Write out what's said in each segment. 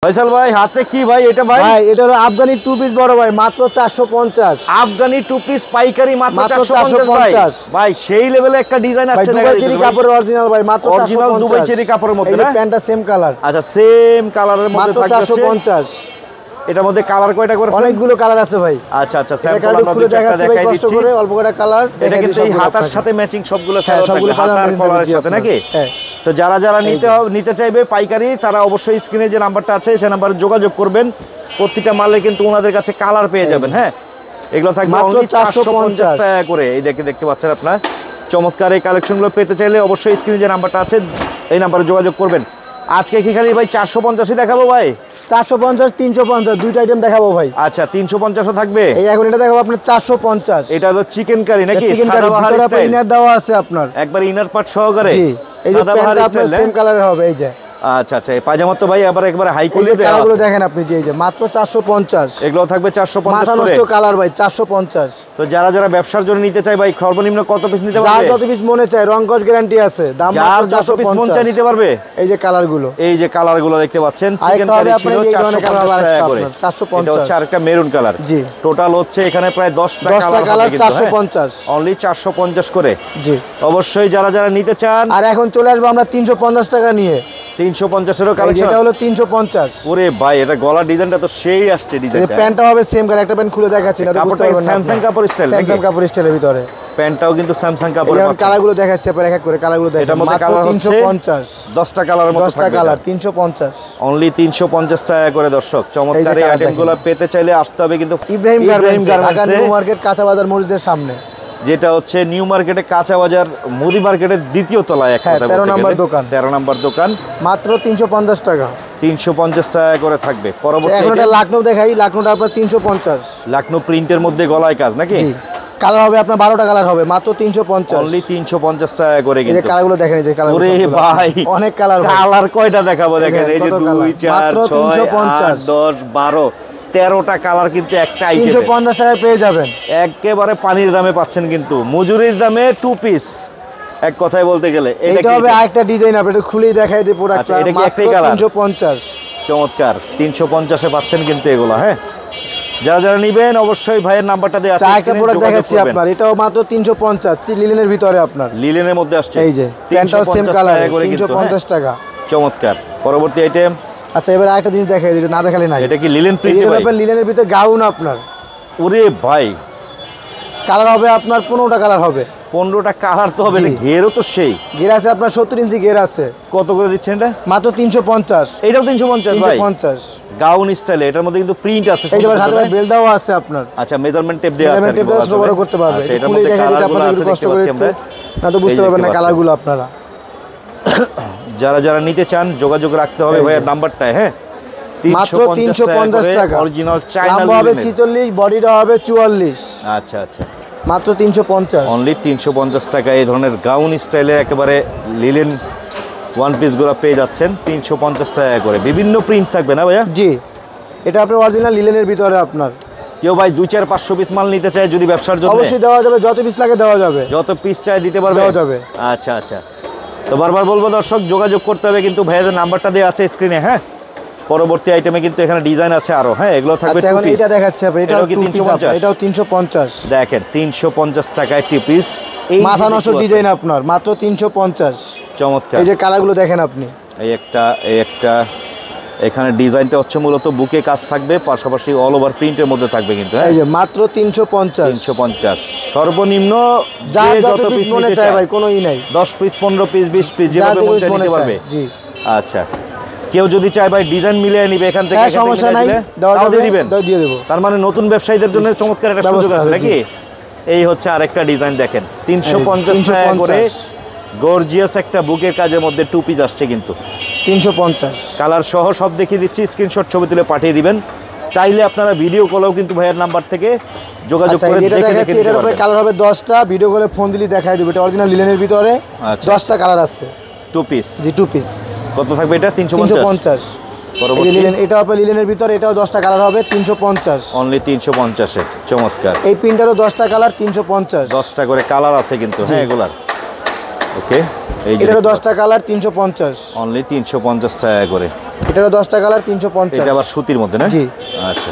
ফয়সাল ভাই হাতে কি ভাই এটা ভাই? ভাই এটা হলো আফগানি টু পিস বড় ভাই মাত্র 450। আফগানি টু পিস পাইকারি মাত্র 450 ভাই সেই লেভেলে একটা ডিজাইন আসছে দুবাই চেরি কাপড়ের অরিজিনাল ভাই মাত্র 450। অরিজিনাল দুবাই চেরি কাপড়ের মধ্যে না? এই প্যান্টটা সেম কালার। আচ্ছা সেম কালারের মধ্যে থাকবে 450। এটার মধ্যে কালার কয়টা করে? অনেকগুলো কালার আছে ভাই। আচ্ছা আচ্ছা স্যাম্পল আমরা দুটো একটা দেখাই দিচ্ছি। করে অল্প করে কালার এটা কিন্তু এই হাতার সাথে ম্যাচিং সবগুলো থাকবে হাতার কলারের সাথে নাকি? হ্যাঁ। তো যারা যারা নিতে চাইবে পাইকারি তারা অবশ্যই স্ক্রিনে যে নাম্বারটা আছে সেই নাম্বারে যোগাযোগ করবেন। প্রত্যেকটা মালে কিন্তু ওনাদের কাছে কালার পেয়ে যাবেন। হ্যাঁ এগুলো থাকবে অনলি 450 টাকা করে। এই দেখতে পাচ্ছেন আপনারা চমৎকার এই কালেকশনগুলো পেতে চাইলে অবশ্যই স্ক্রিনে যে নাম্বারটা আছে এই নাম্বারে যোগাযোগ করবেন। আজকে কি খালি ভাই 450ই দেখাবো ভাই? 450 350 দুইটা আইটেম দেখাবো ভাই। আচ্ছা 350ও থাকবে। এই এখন এটা দেখাবো আপনার 450। এটা হলো চিকেন কারি নাকি? সাদাবাহার স্টাইল। ইনার দেওয়া আছে আপনার একবার ইনার পার্ট সহকারে। জি এই যে প্যান্টটা আপনার সেম কালারের হবে এই যে। আচ্ছা আচ্ছা এই পায়জামা তো ভাই আবার একবার হাই কোয়ালিটি দেওয়া আছে। কালারগুলো দেখেন আপনি যে এই যে মাত্র 450। এগুলো থাকবে 450 করে। নষ্ট কালার ভাই 450। তো যারা যারা ব্যবসার জন্য নিতে চায় ভাই সর্বনিম্ন কত পিস নিতে পারবে? যার যত পিস মনে চায় রংকশ গ্যারান্টি আছে। দাম মাত্র 450 মন চাই নিতে পারবে। এই যে কালারগুলো দেখতে পাচ্ছেন চিকেন কারি ছিল 450 টাকা করে। এটা হচ্ছে আরেকটা মেরুন কালার। জি টোটাল হচ্ছে এখানে প্রায় 10টা কালার 450 অনলি 450 করে। জি অবশ্যই যারা যারা নিতে চান। আর এখন চলে আসবো আমরা 350 টাকা নিয়ে। 350 এরও কালেকশন। এটা হলো 350। ওরে ভাই এটা গলার ডিজাইনটা তো সেই আসছে ডিজাইনটা। এই প্যান্টটা হবে সেম কালার। একটা প্যান্ট খুলে দেখাচ্ছি না কাপড়টা স্যামসাং কাপড় স্টাইল নাকি? স্যামসাং কাপড় স্টাইলের ভিতরে প্যান্টটাও কিন্তু স্যামসাং কাপড়ের পাচ্ছেন। কালারগুলো দেখাচ্ছি পরে এক এক করে কালারগুলো দেখেন। এটার মধ্যে কালার হচ্ছে 350 10টা কালারের মতো থাকবে। 10টা কালার 350 অনলি 350 টাকা করে। দর্শক চমৎকার এই আইটেমগুলো পেতে চাইলে আসতে হবে কিন্তু Ibrahim garments Dhaka new market কাঁচা বাজার মসজিদের সামনে, যেটা হচ্ছে নিউ মার্কেটে কাঁচা বাজার মুদি মার্কেটের দ্বিতীয় তলায় একটা 13 নম্বর দোকান। 13 নম্বর দোকান মাত্র 350 টাকা। 350 টাকা করে থাকবে। পরবর্তী এখন এটা লাকনো দেখাই। লাকনোটা আপনার 350। লাকনো প্রিন্টের মধ্যে গলায় কাজ নাকি? জি কালার হবে আপনার 12টা কালার হবে মাত্র 350। অনলি 350 টাকা করে। কিন্তু এই যে কালারগুলো দেখেন এই যে কালার। ওরে ভাই অনেক কালার। কালার কয়টা দেখাবো দেখেন। এই যে 2 4 6 8 10 12 13টা কালার কিন্তু একটা আইটেমে 350 টাকায় পেয়ে যাবেন। একেবারে পানির দামে পাচ্ছেন কিন্তু মজুরির দামে টু পিস। এক কথায় বলতে গেলে এটা হবে আরেকটা ডিজাইন। আপনি এটা খুলেই দেখাই দিই প্রোডাক্টটা। আচ্ছা এটা কি একটাই কালার? 350। চমৎকার 350 এ পাচ্ছেন কিন্তু এগুলো। হ্যাঁ যারা যারা নেবেন অবশ্যই ভাইয়ের নাম্বারটা দেয়া আছে। একটা প্রোডাক্ট দেখাচ্ছি আপনার। এটাও মাত্র 350 লিলেনের ভিতরে আপনার। লিলেনের মধ্যে আসছে এই যে প্যান্টটাও সেম কালার 350 টাকা। চমৎকার। পরবর্তী আইটেম। আচ্ছা এবার আরেকটা জিনিস দেখাই দিই না দেখালে নাই। এটা কি লিলেন প্রিন্ট ভাই? এটা লিলেনের ভিতরে গাউন আপনার। ওরে ভাই কালার হবে আপনার 15টা কালার হবে। 15টা কালার তো হবে। ঘেরও তো সেই ঘের আছে আপনার 70 ইঞ্চি ঘের আছে। কত করে দিচ্ছেন এটা? মাত্র 350। এটাও 350 ভাই? 350 গাউন স্টাইলে। এটার মধ্যে কিন্তু প্রিন্ট আছে। এই যে হাতে বেল দেওয়া আছে আপনার। আচ্ছা মেজারমেন্ট টেপ দেওয়া আছে। মেজারমেন্ট টেপ দিয়ে বড় করতে পারবে। আচ্ছা এটার মধ্যে কালারগুলো আছে দেখতে পাচ্ছি আমরা। না তো বুঝতে পারবেন না কালারগুলো আপনারা। যারা যারা নিতে চান যোগাযোগ রাখতে হবে ভাইয়ের নাম্বারটা। হ্যাঁ মাত্র 350 টাকা। অরিজিনাল চায়না লম্বা হবে 46 বডিটা হবে 44। আচ্ছা আচ্ছা মাত্র 350। অনলি 350 টাকা এই ধরনের গাউন স্টাইলে একেবারে লিলেন ওয়ান পিসগুলো পেয়ে যাচ্ছেন 350 টাকা করে। বিভিন্ন প্রিন্ট থাকবে না ভাইয়া? জি এটা আপনার অরিজিনাল লিলেনের ভিতরে আপনার। কেউ ভাই 2 4 500 পিস মাল নিতে চায় যদি ব্যবসার জন্য? অবশ্যই দেওয়া যাবে। যত পিস লাগে দেওয়া যাবে। যত পিস চাই দিতে পারবে? দেওয়া যাবে। আচ্ছা আচ্ছা তো বারবার বলবো দর্শক যোগাযোগ করতে হবে কিন্তু ভাইয়াদের নাম্বারটা দেওয়া আছে স্ক্রিনে। হ্যাঁ পরবর্তী আইটেমে কিন্তু এখানে ডিজাইন আছে আরো। হ্যাঁ এগুলো থাকবে। এখন এটা দেখাচ্ছি আপনি। এটাও কি 350? এটাও 350 দেখেন 350 টাকায় টু পিস। এই মাথা নষ্ট ডিজাইন আপনার মাত্র 350। চমৎকার। এই যে কালারগুলো দেখেন আপনি। এই একটা এখানে ডিজাইনটা হচ্ছে মূলত বুকে কাজ থাকবে পাশাপাশি অল ওভার প্রিন্টের মধ্যে থাকবে কিন্তু। এই যে মাত্র 350। 350 সর্বনিম্ন যে যত পিস মনে চায় ভাই কোনোই নাই। 10 পিস 15 পিস 20 পিস যেভাবে মন চায় নিতে পারবে। জি আচ্ছা কেউ যদি চায় ভাই ডিজাইন মিলিয়ে নিবে এখান থেকে সমস্যা নাই দিয়ে দিবেন। দিয়ে দেব। তার মানে নতুন ব্যবসায়ীদের জন্য চমৎকার একটা সুযোগ আছে নাকি? এই হচ্ছে আরেকটা ডিজাইন দেখেন 350 টাকা করে গর্জিয়াস একটা বুকের কাজের মধ্যে টু পিস আসছে কিন্তু 350 কালার সহ সব দেখিয়ে দিচ্ছি। স্ক্রিনশট ছবি তুলে পাঠিয়ে দিবেন। চাইলে আপনারা ভিডিও কলেও কিন্তু ভাইয়ের নাম্বার থেকে যোগাযোগ করে দেখে দেখে এটার উপরে কালার হবে 10টা। ভিডিও কলে ফোন দিলে দেখাই দেব। এটা অরিজিনাল লিলেনের ভিতরে 10টা কালার আছে। Two piece. জি টু পিস। কত থাকবে এটা? 350। পরবর্তী লিলেন এটা হবে লিলেনের ভিতরে। এটাও 10টা কালার হবে 350। অনলি 350 এ। চমৎকার। এই প্রিন্টারও 10টা কালার 350। 10টা করে কালার আছে কিন্তু। হ্যাঁ এগুলার ওকে। এই যে এটারও 10টা কালার 350। অনলি 350 টাকা করে। এটারও 10টা কালার 350। এটা আবার সুতির মধ্যে না? জি। আচ্ছা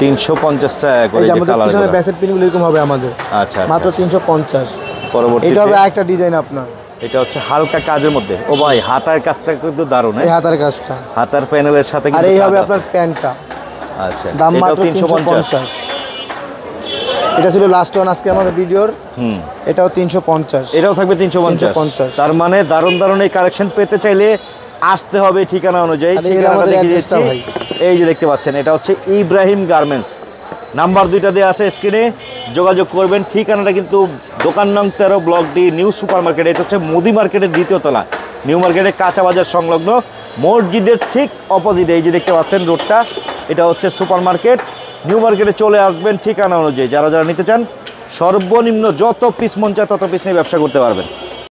350 টাকা করে এই যে যে আমাদের কালার। পিছনে ব্যাসেট পিনগুলো এরকম হবে আমাদের। আচ্ছা মাত্র 350। পরবর্তীতে এটা হবে আরেকটা ডিজাইন আপনার। এটা হচ্ছে হালকা কাজের মধ্যে। ও ভাই হাতার কাজটা কিন্তু দারুণ। এই হাতার কাজটা, হাতার প্যানেলের সাথে আর কিন্তু এই কাজ হবে আছে। আপনার প্যান্টটা। আচ্ছা দাম এটাও মাত্র 350। এটা ছিল লাস্ট ওয়ান আজকে আমাদের ভিডিওর। এটাও 350। এটাও থাকবে 350। তার মানে দারুণ দারুণ এই কালেকশন পেতে চাইলে আসতে হবে ঠিকানা অনুযায়ী। ঠিকানাটা দেখিয়ে দিচ্ছি, এই যে দেখতে পাচ্ছেন এটা হচ্ছে ইব্রাহিম গার্মেন্টস। নাম্বার 2টা দেওয়া আছে স্ক্রিনে, যোগাযোগ করবেন। ঠিকানাটা কিন্তু দোকান নং 13 block D new super market. এটা হচ্ছে মুদি মার্কেটের 2য় তলা, নিউ মার্কেটের কাঁচা বাজার সংলগ্ন মসজিদের ঠিক অপোজিটে। এই যে দেখতে পাচ্ছেন রোডটা, এটা হচ্ছে সুপার মার্কেট। নিউ মার্কেটে চলে আসবেন ঠিকানা অনুযায়ী। যারা যারা নিতে চান সর্বনিম্ন যত পিস মন চায় তত পিস নিয়ে ব্যবসা করতে পারবেন।